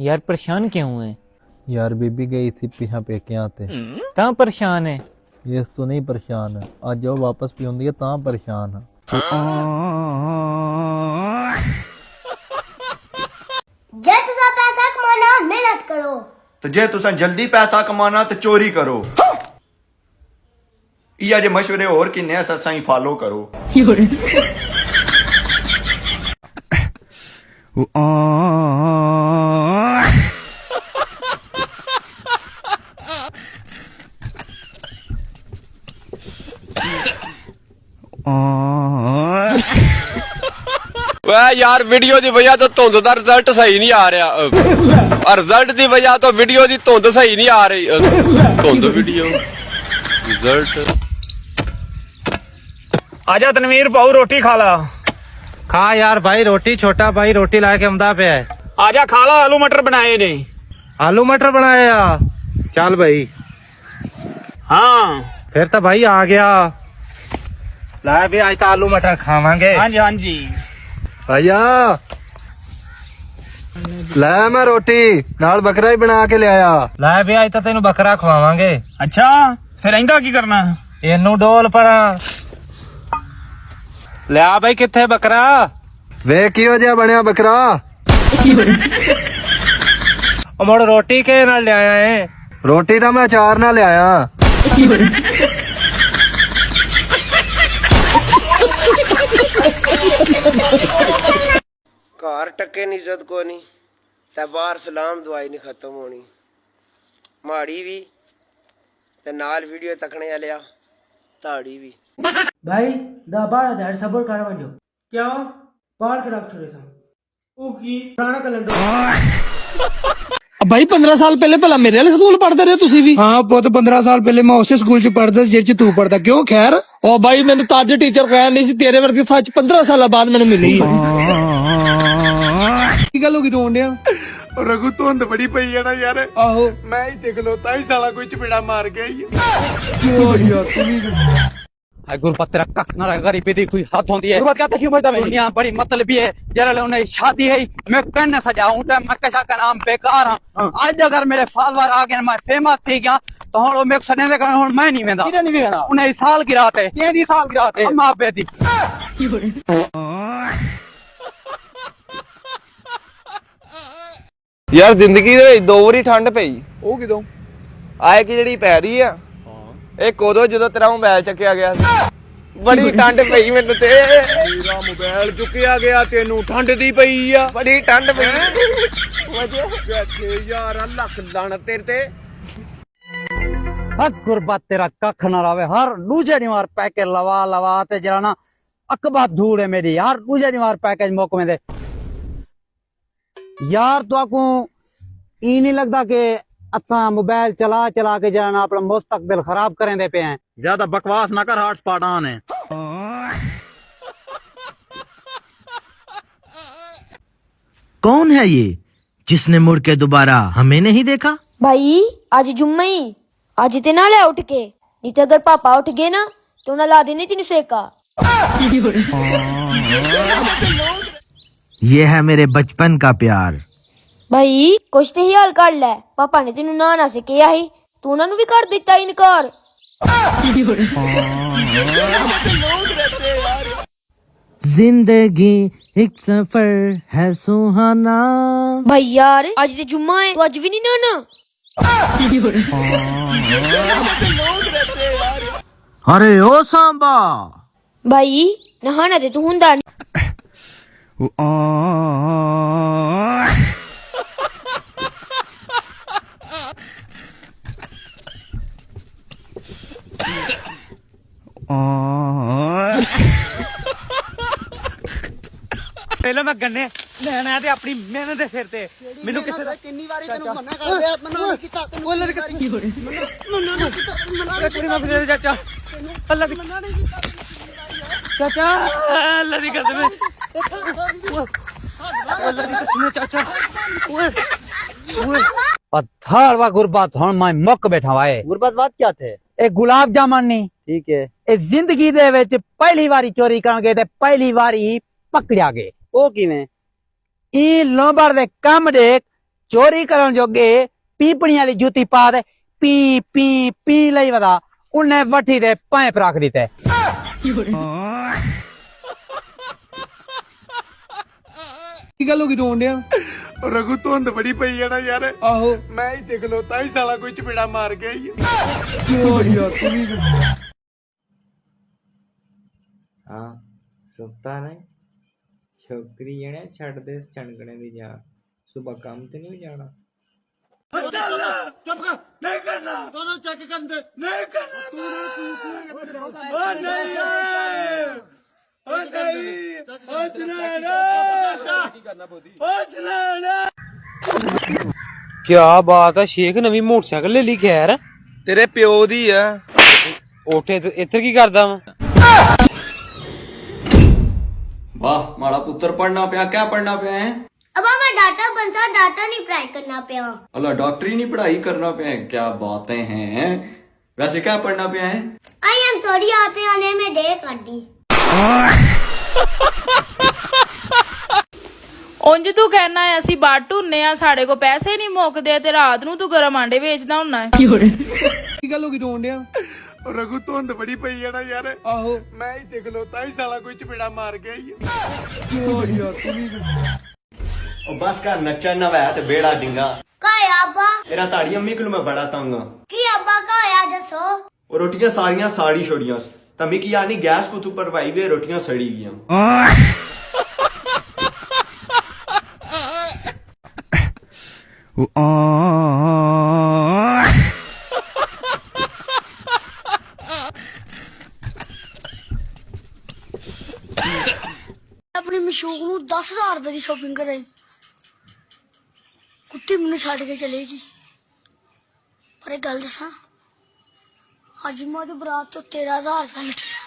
यार परेशान क्यों है? यार बीबी गई थी पिछा पेकियां ते तां परेशान है? इस तो नहीं परेशान अज वो वापस भी आउंदी है तां परेशान जे तुसा पैसा कमाना मेहनत करो तो जे तुसा जल्दी पैसा कमाना तो चोरी करो। इया जे मशवरे और किन्ने असां ही फॉलो करो। यार वीडियो की वजह तो धुंध का रिजल्ट सही नहीं आ रहा और रिजल्ट की वजह तो वीडियो की धुंध सही नहीं आ रही। धुंध वीडियो रिजल्ट। आजा तनवीर पाऊ रोटी खा ला। खा यार भाई रोटी, छोटा भाई रोटी ला के आमदा पे है। आजा खा ला, आलू मटर बनाए ने। आलू मटर बनाया? चल भाई। हाँ फिर तो भाई आ गया। ला भी आज तो आलू मटर खावांगे। हाँ जी हाँ जी। भैया लै मैं रोटी नाल बकरा ही बना के लिया। ला भी आज तो तेन बकरा खवावांगे। अच्छा फिर इंदा की करना? इनू डोल पर लिया भाई। किथे बकरा? वे किहो जिहा बनया बकरा? मुड़ रोटी के नाल ले आया है? रोटी तो मैं चार ना लिया। घर टके नी इज्जत को नहीं ते बाहर सलाम दुआई नहीं खत्म होनी। माड़ी भी ते नाल वीडियो तकने वालिया ताड़ी भी। भाई दा 12,000 सबर कर वजो। क्या पार के रख छोड़े था ओ की पुराना कैलेंडर। भाई 15 साल पहले भला मेरे वाले स्कूल पढ़ते रहे तुसी भी? हाँ पुत 15 साल पहले मैं उसे स्कूल च पढ़ता जिस तू पढ़ता। क्यों खैर? ओ भाई मैंने ताजे टीचर कहा नहीं सी तेरे वर्गी सच 15 साल बाद मैंने मिली। की गल होगी रोन दिया? रघु धुंध बड़ी पई है ना यार। आहो मैं ही देख लोता ही साला कोई चपेड़ा मार गया ही। गुरबत तेरा कख ना रहा। गरीबी दी कोई हद होती है। गुरबत क्या देखी मत दुनिया बड़ी मतलबी है। जरा उन्हें शादी है मैं कहने सजाऊं तो मैं कशा का नाम बेकार हां। आज अगर मेरे फॉलोअर आ गए मैं फेमस थी गया तो हुन मैं सने दे कारण हुन मैं नहीं वेंदा। किने नहीं वेंदा? उन्हें साल की रात है। केदी साल की रात है? अम्मा पे दी। यार जिंदगी दे विच दो वारी ठंड पई। ਉਹ ਕਿਦੋਂ? आए कि जेड़ी पै रही है एक उदो जो तेरा मोबाइल चुकया गया बड़ी ठंड पई मैनू ते। मेरा मोबाइल चुकिया गया तेनू ठंड दी पई आ। बड़ी ठंड पई। यार लख लानत तेरे ते। गुरबत तेरा कख ना रहा। हर दूजे निवार पैकेज लवा लवा ते जरा ना अकबा धूड़ है मेरी। यार दूजे निवार पैकेज मुक में दे यार। तो आपको ई नहीं लगता कि असा मोबाइल चला चला के जरा ना अपना मुस्तकबिल खराब करें दे पे हैं? ज्यादा बकवास ना कर, हॉटस्पॉट ऑन है। कौन है ये जिसने मुड़ के दोबारा हमें नहीं देखा? भाई आज जुम्मा ही आज ते ना ले उठ के नहीं तो अगर पापा उठ गए ना तो ना ला देने तीन सेका। ये है मेरे बचपन का प्यार। भाई कुछ ते ही हाल कर ले। पापा ने तेनू ना सिखाया ही तू उन्होंने भी कर दिता इनकार। जिंदगी एक सफर है सुहाना। भाई यार आज ते जुम्मा है तो आज भी नहीं नाना। अरे ओ सांबा भाई नहाना ते तू हुंदा पहले मैं गन्ने लेना ते अपनी मेहनत दे सिर ते मेनू किसे दा किन्नी बारी तेनू मना कर दिया मना नहीं कीता तेनू अल्लाह दी कसम की होनी मना नहीं कीता। तेरी माफी दे चाचा। अल्लाह दी मना नहीं कीता चाचा। अल्लाह दी कसम अल्लाह दी कसम चाचा। ओए ओए पत्थर वा गुरबत हुन मैं मुक बैठा वाए। गुरबत बात क्या थे? ए गुलाब जामुन नहीं ठीक है। ए जिंदगी दे विच पहली बारी चोरी करन गए ते पहली बारी पकड़िया गए। ओ किवें? ई लोंबर दे कम देख ਚੋਰੀ ਕਰਨ ਜੋਗੇ ਪੀਪਣੀ ਵਾਲੀ ਜੁੱਤੀ ਪਾ ਦੇ ਪੀ ਪੀ ਪੀ ਲਈ ਵਦਾ ਉਹਨੇ ਵੱਠੀ ਦੇ ਪੈਪ ਰੱਖ ਦਿੱਤੇ ਕੀ ਗੱਲ ਹੋ ਗਈ ਰੋਣ ਡਿਆ ਰਘੂ ਧੁੰਦ ਬੜੀ ਪਈ ਹੈ ਨਾ ਯਾਰ ਆਹੋ ਮੈਂ ਹੀ ਦੇਖ ਲੋਤਾ ਹੀ ਸਾਲਾ ਕੋਈ ਚਪੇੜਾ ਮਾਰ ਗਿਆ ਹੀ ਕਿਉਂ ਯਾਰ ਤੂੰ ਵੀ ਹਾਂ ਸੁੱਤਾ ਨਹੀਂ ਛੋਕਰੀ ਜਣੇ ਛੱਡ ਦੇ ਚਣਕਣੇ ਦੀ ਜਾ ਸਵੇਰ ਕੰਮ ਤੇ ਨਹੀਂ ਜਾਣਾ ਚੁੱਪ ਕਰ ਨਹੀਂ ਕਰਨਾ ਦੋਨੋਂ ਚੈੱਕ ਕਰਨ ਦੇ ਨਹੀਂ ਕਰਨਾ ਓ ਨਹੀਂ ਓ ਨਹੀਂ ਓ ਜਨਾਨਾ ਓ ਜਨਾਨਾ क्या बात है शेख नवी मोटरसाइकिल ले ली खैर ਤੇਰੇ ਪਿਓ ਦੀ ਆ उठे तो इधर की करदा वा वाह माड़ा पुत्र पढ़ना पिया क्या पढ़ना पिया है अब मैं डाटा बनता डाटा नहीं पढ़ाई करना पिया अल्लाह डॉक्टरी नहीं पढ़ाई करना पिया है क्या बातें हैं वैसे क्या पढ़ना पिया है आई एम सॉरी आप आने में देर कर दी ਉਂਝ ਤੂੰ ਕਹਿਣਾ ਹੈ ਅਸੀਂ ਬਾਟ ਢੂਨੇ ਆ ਸਾਡੇ ਕੋ ਪੈਸੇ ਨਹੀਂ ਮੁੱਕਦੇ ਤੇ ਰਾਤ ਨੂੰ ਤੂੰ ਗਰਮ ਆਂਡੇ ਵੇਚਦਾ ਹੁੰਨਾ ਹੈ ਕੀ ਗੱਲ ਹੋ ਗਈ ਰੋਣ ਡਿਆ ਰਘੂ ਧੁੰਦ ਬੜੀ ਪਈ ਹੈ ਨਾ ਯਾਰ ਆਹੋ ਮੈਂ ਹੀ ਦੇਖ ਲੋਤਾ ਹੀ ਸਾਲਾ ਕੋਈ ਚਪੇੜਾ ਮਾਰ ਗਿਆ ਹੀ ਕਿਉਂ ਯਾਰ ਤੂੰ ਵੀ ਉਹ ਬਸ ਕਰ ਨੱਚਣ ਨਾ ਵੈ ਤੇ ਬੇੜਾ ਡਿੰਗਾ ਕਾਇਆ ਅब्बा ਤੇਰਾ ਤਾੜੀ ਅੰਮੀ ਕੋਲ ਮੈਂ ਬੜਾ ਤੰਗ ਆ ਕੀ अब्बा ਕਾਇਆ ਦੱਸੋ ਉਹ ਰੋਟੀਆਂ ਸਾਰੀਆਂ ਸਾੜੀ ਛੋੜੀਆਂ ਤਮੀ ਕੀ ਆਨੀ ਗੈਸ ਕੋ ਤੂੰ ਪਰਵਾਈ ਵੇ ਰੋਟੀਆਂ ਸੜੀ ਗਈਆਂ ਆਪਣੀ ਮਸ਼ੂਕ ਨੂੰ 10,000 ਰੁਪਏ ਦੀ ਸ਼ਾਪਿੰਗ ਕਰਾਈ ਕੁੱਤੀ ਮੈਨੂੰ ਛੱਡ ਕੇ ਚਲੇਗੀ ਪਰ ਇਹ ਗੱਲ ਦੱਸਾਂ ਅੱਜ ਮੈਂ ਤੇ ਬਰਾਤ ਤੋਂ 13,000 ਰੁਪਏ ਲੁੱਟਿਆ